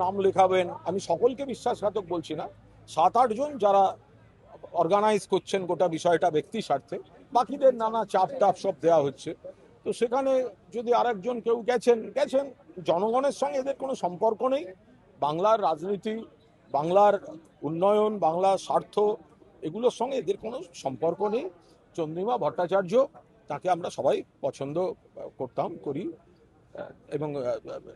নাম লেখাবেন, আমি সকলকে বিশ্বাসঘাতক বলছি না, 7-8 জন যারা অর্গানাইজ করছেন গোটা বিষয়টা ব্যক্তি স্বার্থে, বাকিদের নানা চাপ টাপ সব দেওয়া হচ্ছে। তো সেখানে যদি আরেকজন কেউ গেছেন, জনগণের সঙ্গে এদের কোনো সম্পর্ক নেই। বাংলার রাজনীতি, বাংলার উন্নয়ন, বাংলার স্বার্থ, এগুলোর সঙ্গে এদের কোনো সম্পর্ক নেই। চন্দ্রিমা ভট্টাচার্য, তাকে আমরা সবাই পছন্দ করি, এবং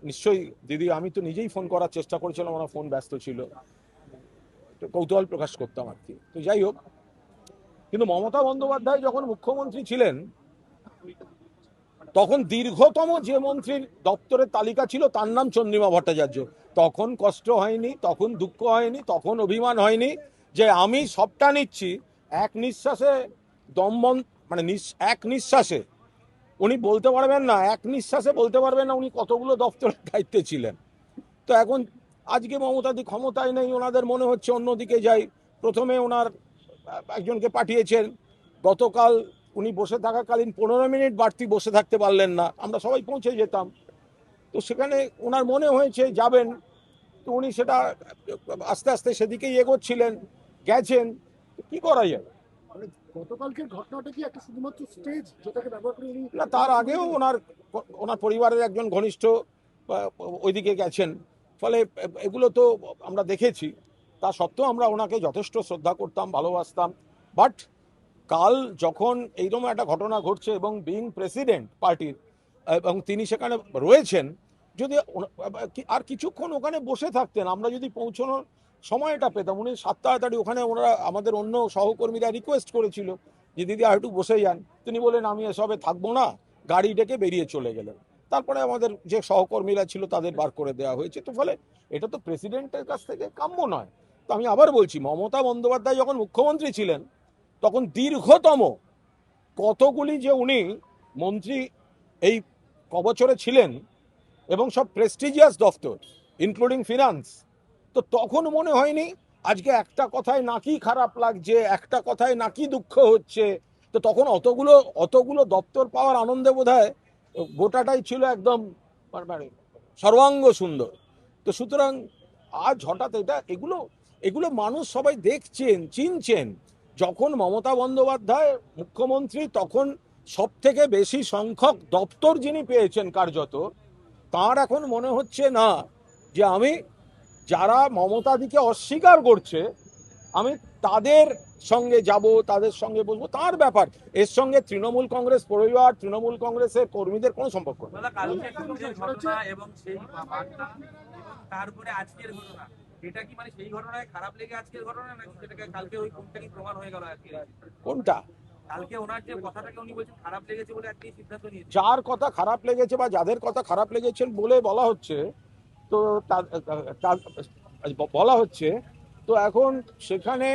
নিশ্চয়ই দিদি, আমি তো নিজেই ফোন করার চেষ্টা করেছিলাম, আমার ফোন ব্যস্ত ছিল, কৌতূহল প্রকাশ করতাম আর কি। তো যাই হোক, কিন্তু মমতা বন্দ্যোপাধ্যায় যখন মুখ্যমন্ত্রী ছিলেন, তখন দীর্ঘতম যে মন্ত্রীর দপ্তরের তালিকা ছিল তার নাম চন্দ্রিমা ভট্টাচার্য। তখন কষ্ট হয়নি, তখন দুঃখ হয়নি, তখন অভিমান হয়নি যে আমি সবটা নিচ্ছি, এক নিঃশ্বাসে মানে এক নিঃশ্বাসে উনি বলতে পারবেন না, এক নিঃশ্বাসে বলতে পারবেন না উনি কতগুলো দপ্তরের দায়িত্বে ছিলেন। তো এখন আজকে মমতাদি ক্ষমতায় নেই, ওনাদের মনে হচ্ছে অন্যদিকে যাই। প্রথমে ওনার একজনকে পাঠিয়েছেন, গতকাল উনি বসে থাকাকালীন 15 মিনিট বাড়তি বসে থাকতে পারলেন না, আমরা সবাই পৌঁছে যেতাম। তো সেখানে ওনার মনে হয়েছে যাবেন, তো উনি সেটা আস্তে আস্তে সেদিকেই এগোচ্ছিলেন, গেছেন। কি করা যায়? গতকালকের ঘটনাটা কি একটা শুধুমাত্র স্টেজ যেটাকে ব্যবহার করে না, তার আগেও ওনার পরিবারের একজন ঘনিষ্ঠ ওইদিকে গেছেন, ফলে এগুলো তো আমরা দেখেছি। তা সত্ত্বেও আমরা ওনাকে যথেষ্ট শ্রদ্ধা করতাম, ভালোবাসতাম। বাট কাল যখন এইরকম একটা ঘটনা ঘটছে এবং বিইং প্রেসিডেন্ট পার্টির, এবং তিনি সেখানে রয়েছেন, যদি আর কিছুক্ষণ ওখানে বসে থাকতেন, আমরা যদি পৌঁছানোর সময়টা পেতাম। উনি 7 তাড়াতাড়ি ওখানে, ওনারা আমাদের অন্য সহকর্মীরা রিকোয়েস্ট করেছিল যে দিদি আর একটু বসে যান, তিনি বলেন আমি এসবে থাকবো না, গাড়ি ডেকে বেরিয়ে চলে গেলেন। তারপরে আমাদের যে সহকর্মীরা ছিল তাদের বার করে দেওয়া হয়েছে। তো ফলে এটা তো প্রেসিডেন্টের কাছ থেকে কাম্য নয়। তো আমি আবার বলছি, মমতা বন্দ্যোপাধ্যায় যখন মুখ্যমন্ত্রী ছিলেন, তখন দীর্ঘতম কতগুলি যে উনি মন্ত্রী এই কবছরে ছিলেন, এবং সব প্রেস্টিজিয়াস দফতর ইনক্লুডিং ফিনান্স, তো তখন মনে হয়নি আজকে একটা কথায় নাকি খারাপ লাগছে, একটা কথায় নাকি দুঃখ হচ্ছে। তো তখন অতগুলো দপ্তর পাওয়ার আনন্দে বোধহয় গোটাটাই ছিল একদম মানে সর্বাঙ্গ সুন্দর। তো সুতরাং আজ হঠাৎ এগুলো মানুষ সবাই দেখছেন, চিনছেন। যখন মমতা বন্দ্যোপাধ্যায় মুখ্যমন্ত্রী, তখন সব থেকে বেশি সংখ্যক দপ্তর যিনি পেয়েছেন কার্যত, তার এখন মনে হচ্ছে না যে আমি, যারা মমতাদিকে অস্বীকার করছে, আমি তাদের সঙ্গে যাব, তাদের সঙ্গে বসবো, তার ব্যাপার। এর সঙ্গে তৃণমূল কংগ্রেস পরিবার, তৃণমূল কংগ্রেসের কর্মীদের কোনো সম্পর্ক নেই। তারপরে আজকের ঘটনা, এটা কি মানে সেই ঘটনায় খারাপ লেগে আজকের ঘটনা, নাকি সেটাকে কালকে ওই কোনটা কি প্রমাণ হয়ে গেল আজকে? কোনটা? কালকে ওনার যে কথাটাকে উনি বলছেন খারাপ লেগেছে বলে আজকে সিদ্ধান্ত নিয়েছে। যার কথা খারাপ লেগেছে বা যাদের কথা খারাপ লেগেছেন বলে বলা হচ্ছে, তো বলা হচ্ছে, তো এখন সেখানে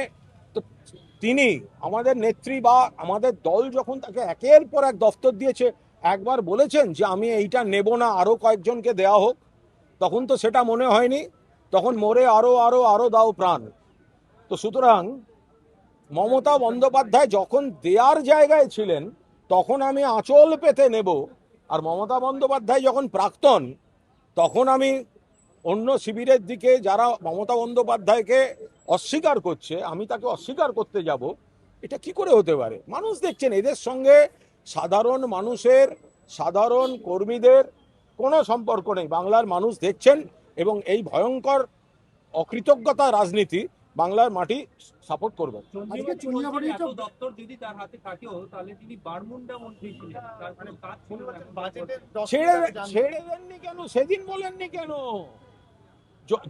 তো তিনি, আমাদের নেত্রী বা আমাদের দল যখন তাকে একের পর এক দফতর দিয়েছে, একবার বলেছেন যে আমি এইটা নেব না, আরো কয়েকজনকে দেয়া হোক? তখন তো সেটা মনে হয়নি, তখন মোরে আরো আরো আরো দাও প্রাণ। তো সুতরাং মমতা বন্দ্যোপাধ্যায় যখন দেয়ার জায়গায় ছিলেন, তখন আমি আঁচল পেতে নেব, আর মমতা বন্দ্যোপাধ্যায় যখন প্রাক্তন, তখন আমি অন্য শিবিরের দিকে, যারা মমতা বন্দ্যোপাধ্যায়কে অস্বীকার করছে, আমি তাকে অস্বীকার করতে যাব। এটা কি করে হতে পারে? মানুষ দেখছেন, এদের সঙ্গে সাধারণ মানুষের, সাধারণ কর্মীদের কোনো সম্পর্ক নেই। বাংলার মানুষ দেখছেন, এবং এই ভয়ঙ্কর অকৃতজ্ঞতা রাজনীতি বাংলার মাটি সাপোর্ট করবে। দপ্তর যদি তার হাতে থাকেও, তাহলে তিনি বারমুন্ডা মন্ত্রী ছিলেন, তার মানে ছেড়ে দেননি কেন? সেদিন বলেননি কেন?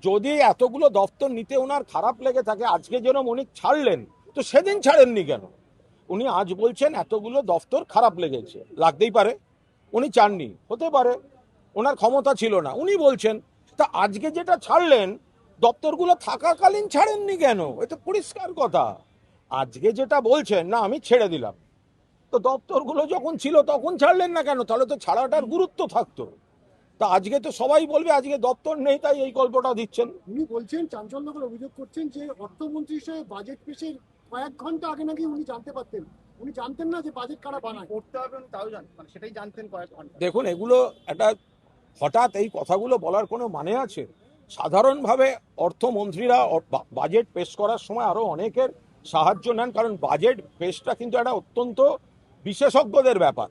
যদি এতগুলো দপ্তর নিতে ওনার খারাপ লেগে থাকে, আজকে যেরকম উনি ছাড়লেন, তো সেদিন ছাড়েননি কেন? উনি আজ বলছেন এতগুলো দপ্তর খারাপ লেগেছে, লাগতেই পারে, উনি চাননি, হতে পারে, ওনার ক্ষমতা ছিল না, উনি বলছেন। তা আজকে যেটা ছাড়লেন, দপ্তরগুলো থাকাকালীন ছাড়েননি কেন? এটা পরিষ্কার কথা। আজকে যেটা বলছেন, না আমি ছেড়ে দিলাম, তো দপ্তরগুলো যখন ছিল তখন ছাড়লেন না কেন? তাহলে তো ছাড়াটার গুরুত্ব থাকতো। তা আজকে তো সবাই বলবে আজকে দপ্তর নেই, তাই এই গল্পটা দিচ্ছেন। উনি বলছেন, চাঞ্চল্যকর অভিযোগ করছেন যে অর্থমন্ত্রী হিসেবে বাজেট পেশের কয়েক ঘন্টা আগে নাকি উনি জানতে পারতেন, উনি জানতেন না যে বাজেট কারা বানায়, করতে হবে তাও জানতেন, মানে সেটাই জানতেন কয়েক ঘন্টা। দেখুন, এগুলো একটা হঠাৎ এই কথাগুলো বলার কোনো মানে আছে? সাধারণভাবে অর্থমন্ত্রীরা বাজেট পেশ করার সময় আরও অনেকের সাহায্য নেন, কারণ বাজেট পেশটা কিন্তু একটা অত্যন্ত বিশেষজ্ঞদের ব্যাপার।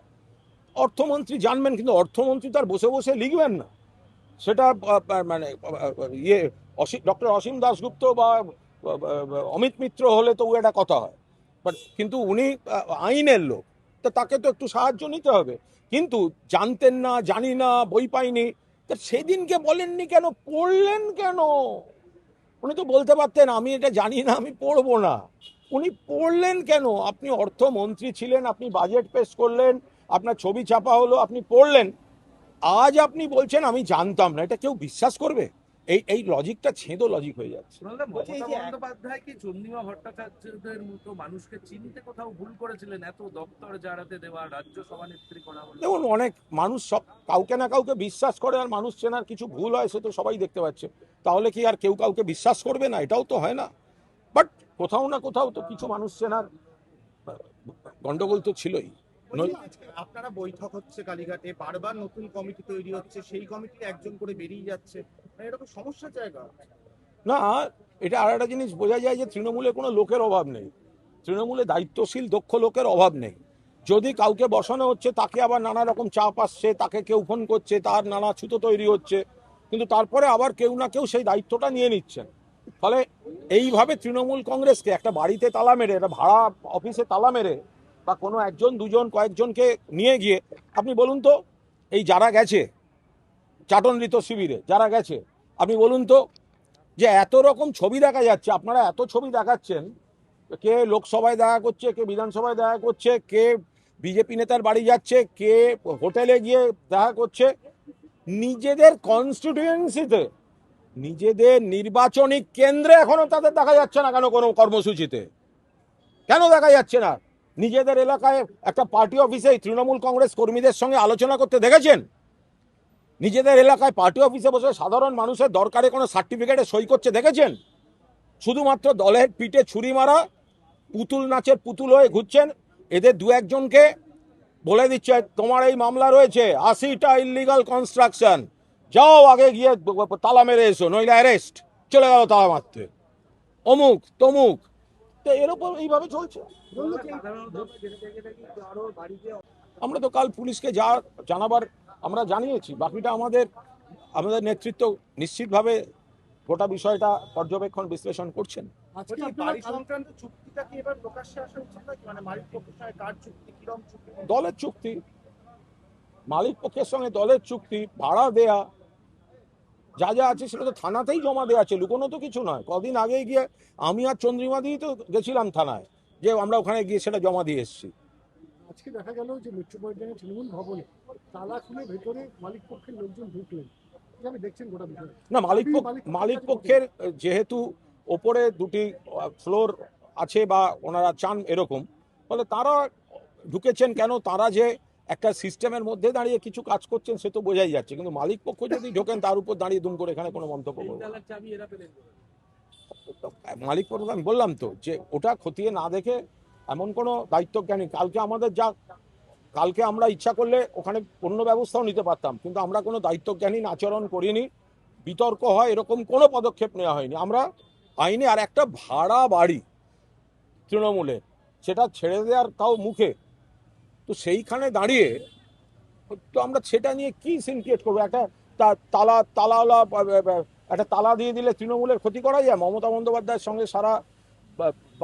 অর্থমন্ত্রী জানবেন, কিন্তু অর্থমন্ত্রী তার বসে বসে লিখবেন না। সেটা মানে ইয়ে ডক্টর অসীম দাশগুপ্ত বা অমিত মিত্র হলে তো একটা কথা হয়, বাট কিন্তু উনি আইনের লোক, তো তাকে তো একটু সাহায্য নিতে হবে। কিন্তু জানতেন না, জানি না, বই পাইনি, তা সেদিনকে বলেননি কেন, পড়লেন কেন? উনি তো বলতে পারতেন আমি এটা জানি না, আমি পড়বো না। উনি পড়লেন কেন? আপনি অর্থমন্ত্রী ছিলেন, আপনি বাজেট পেশ করলেন, আপনার ছবি ছাপা হলো, আপনি পড়লেন। আজ আপনি বলছেন আমি জানতাম না, এটা কেউ বিশ্বাস করবে? এই লজিকটা ছেঁদো লজিক হয়ে যাচ্ছে। বললাম, বলছি এই মমতা যে বন্দ্যোপাধ্যায় কি চন্দ্রিমা ভট্টাচার্যদের মতো মানুষকে চিনতে কোথাও ভুল করেছিলেন? এত দপ্তর জাড়াতে দেওয়া, রাজ্য সভানেত্রী করা হলো। দেখুন, অনেক মানুষ সব কাউকে না কাউকে বিশ্বাস করে, আর মানুষ চেনার কিছু ভুল হয় সে তো সবাই দেখতে পাচ্ছে। তাহলে কি আর কেউ কাউকে বিশ্বাস করবে না? এটাও তো হয় না। বাট কোথাও না কোথাও তো কিছু মানুষ চেনার গন্ডগোল তো ছিলই। বলছি, আজকে আপনারা বৈঠক হচ্ছে কালীঘাটে, বারবার নতুন কমিটি তৈরি হচ্ছে, সেই কমিটির একজন করে বেরিয়ে যাচ্ছে, মানে এরকম সমস্যার জায়গা। না, এটা আর একটা জিনিস বোঝা যায় যে তৃণমূলে কোনো লোকের অভাব নেই, তৃণমূলে দায়িত্বশীল দক্ষ লোকের অভাব নেই। যদি কাউকে বসানো হচ্ছে তাকে আবার নানা রকম চাপ আসছে, তাকে কেউ ফোন করছে, তার নানা ছুতো তৈরি হচ্ছে, কিন্তু তারপরে আবার কেউ না কেউ সেই দায়িত্বটা নিয়ে নিচ্ছেন। ফলে এইভাবে তৃণমূল কংগ্রেসকে একটা বাড়িতে তালা মেরে, একটা ভাড়া অফিসে তালা মেরে, বা কোনো একজন দুজন কয়েকজনকে নিয়ে গিয়ে, আপনি বলুন তো, এই যারা গেছে চাটনৃত শিবিরে যারা গেছে, আপনি বলুন তো, যে এত রকম ছবি দেখা যাচ্ছে, আপনারা এত ছবি দেখাচ্ছেন, কে লোকসভায় দেখা করছে, কে বিধানসভায় দেখা করছে, কে বিজেপি নেতার বাড়ি যাচ্ছে, কে হোটেলে গিয়ে দেখা করছে, নিজেদের কনস্টিটিউয়েন্সিতে, নিজেদের নির্বাচনী কেন্দ্রে এখনো তাদের দেখা যাচ্ছে না কেন কোনো কর্মসূচিতে? কেন দেখা যাচ্ছে না? নিজেদের এলাকায় একটা পার্টি অফিসে তৃণমূল কংগ্রেস কর্মীদের সঙ্গে আলোচনা করতে দেখেছেন? নিজেদের এলাকায় পার্টি অফিসে বসে সাধারণ মানুষের দরকারে কোনো সার্টিফিকেটে সই করছে দেখেছেন? শুধুমাত্র দলের পিঠে ছুরি মারা, পুতুল নাচের পুতুল হয়ে ঘুরছেন। এদের দু একজনকে বলে দিচ্ছে তোমার এই মামলা রয়েছে 80টা ইল্লিগাল কনস্ট্রাকশন, যাও আগে গিয়ে তালা মেরে এসো, নইলে অ্যারেস্ট। চলে গেল তালা মারতে, অমুক তমুক। তো এরকম এইভাবে চলছে। আমরা তো কাল পুলিশকে যা জানাবার আমরা জানিয়েছি, বাকিটা আমাদের আমাদের নেতৃত্ব নিশ্চিতভাবে গোটা বিষয়টা পর্যবেক্ষণ বিশ্লেষণ করছেন। আজকে বলছি, আপনারা বাড়ি সংক্রান্ত চুক্তিটা কি এবার প্রকাশ্যে আসা উচিত নাকি, মানে মালিক পক্ষের সঙ্গে কার চুক্তি, কিরকম চুক্তি? দলের চুক্তি, মালিক পক্ষের সঙ্গে দলের চুক্তি, ভাড়া দেয়া, যা যা আছে সেটা তো থানাতেই জমা দেওয়া আছে, লুকোনো তো কিছু নয়। কদিন আগে গিয়ে আমি আর চন্দ্রিমা দিয়েই তো গেছিলাম থানায়, যে আমরা ওখানে গিয়ে সেটা জমা দিয়ে এসেছি। আজকে দেখা গেল যে মেট্রোপলিটনের তৃণমূল ভবনে তালা খুলে ভেতরে মালিক পক্ষের লোকজন ঢুকলেন, কিভাবে দেখছেন গোটা বিষয়? না, মালিক পক্ষের যেহেতু ওপরে দুটি ফ্লোর আছে বা ওনারা চান এরকম, ফলে তারা ঢুকেছেন কেন, তারা যে একটা সিস্টেমের মধ্যে দাঁড়িয়ে কিছু কাজ করছেন সে তো বোঝাই যাচ্ছে, কিন্তু মালিক পক্ষ যদি ঢোকেন তার উপর দাঁড়িয়ে দুম করে এখানে কোনো মন্তব্য করবো না। চাবি এরা পেলেন। মালিক পক্ষ আমি বললাম তো যে ওটা খতিয়ে না দেখে এমন কোনো দায়িত্বজ্ঞানী, কালকে আমরা ইচ্ছা করলে ওখানে অন্য ব্যবস্থাও নিতে পারতাম, কিন্তু আমরা কোনো দায়িত্বজ্ঞানীন আচরণ করিনি, বিতর্ক হয় এরকম কোনো পদক্ষেপ নেওয়া হয়নি। আমরা আইনে, আর একটা ভাড়া বাড়ি তৃণমূলে, সেটা ছেড়ে দেওয়ার তাও মুখে, তো সেইখানে দাঁড়িয়ে তো আমরা সেটা নিয়ে কি সিনক্রিয়েট করবো? একটা তালাওয়ালা একটা তালা দিয়ে দিলে তৃণমূলের ক্ষতি করা যায়? মমতা বন্দ্যোপাধ্যায়ের সঙ্গে সারা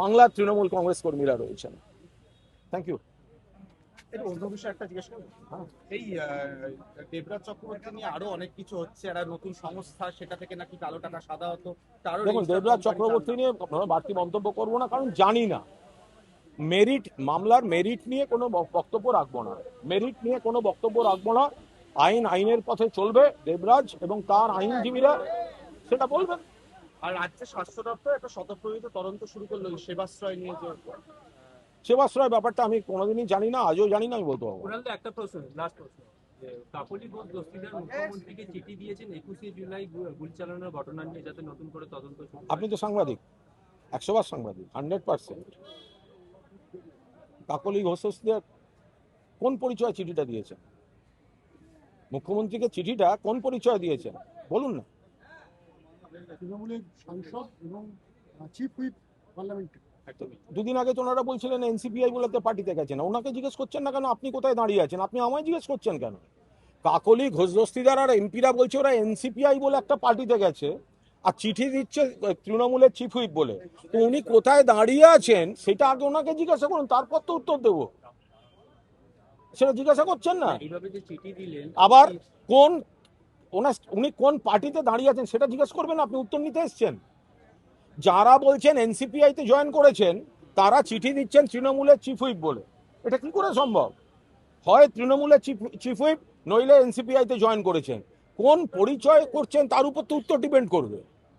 বাংলার তৃণমূল কংগ্রেস কর্মীরা রয়েছেন। Thank you. একটু অন্য বিষয়ে একটা জিজ্ঞেস করবো। এই দেবরাজ চক্রবর্তী নিয়ে আরো অনেক কিছু হচ্ছে, একটা নতুন সংস্থা, সেটা থেকে নাকি কালো টাকা সাদা হতো, তারও দেখুন, দেবরাজ চক্রবর্তী নিয়ে বাড়তি মন্তব্য করবো না, কারণ জানি না। মামলার মেরিট নিয়ে কোনো বক্তব্য রাখবো না, আইনের পথে চলবে দেবরাজ এবং তার আইনজীবীরা সেটা বলবেন। আর রাজ্যের স্বাস্থ্য দপ্তর একটা স্বতঃপ্রণীত তদন্ত শুরু করলো এই সেবাশ্রয় নিয়ে, যে সেবাশ্রয় ব্যাপারটা আমি কোনোদিনই জানি না, আজও জানি না, আমি বলতে পারবো না। কুণাল দা, একটা প্রশ্ন, লাস্ট প্রশ্ন, যে কাকলি ঘোষ দস্তিদার মুখ্যমন্ত্রীকে চিঠি দিয়েছেন 21শে জুলাই গুলি চালানোর ঘটনা নিয়ে, যাতে নতুন করে তদন্ত শুরু হয়। আপনি তো সাংবাদিক, 100বার সাংবাদিক, 100%। কাকলি ঘোষ কোন পরিচয় চিঠিটা দিয়েছেন? মুখ্যমন্ত্রীকে চিঠিটা কোন পরিচয় দিয়েছেন বলুন না। তৃণমূলের সাংসদ এবং চিফ হুইপ পার্লামেন্টে। দুদিন আগে তো ওনারা বলছিলেন এনসিপিআই বলে পার্টিতে গেছেন, ওনাকে জিজ্ঞেস করছেন না কেন? আপনি কোথায় দাঁড়িয়ে আছেন? আপনি আমায় জিজ্ঞেস করছেন কেন? কাকলি, ঘোষ দস্তিদার আর এমপিরা বলছে ওরা এনসিপিআই বলে একটা পার্টিতে গেছে আর চিঠি দিচ্ছে তৃণমূলের চিফ হুইপ বলে। তো উনি কোথায় দাঁড়িয়ে আছেন সেটা আগে ওনাকে জিজ্ঞাসা করুন, তারপর তো উত্তর দেবো। সেটা জিজ্ঞাসা করছেন না। এইভাবে যে চিঠি দিলেন, আবার কোন উনি কোন পার্টিতে দাঁড়িয়ে আছেন সেটা জিজ্ঞেস করবেন, আপনি উত্তর নিতে এসছেন। যারা বলছেন এনসিপিআই তে জয়েন করেছেন তারা চিঠি দিচ্ছেন তৃণমূলের চিফ হুইপ বলে। এটা কি করে সম্ভব? হয় তৃণমূলের চিফ হুইপ, নইলে এনসিপিআই তে জয়েন করেছেন। কোন পরিচয় করছেন তার উপর তো উত্তর ডিপেন্ড করবে।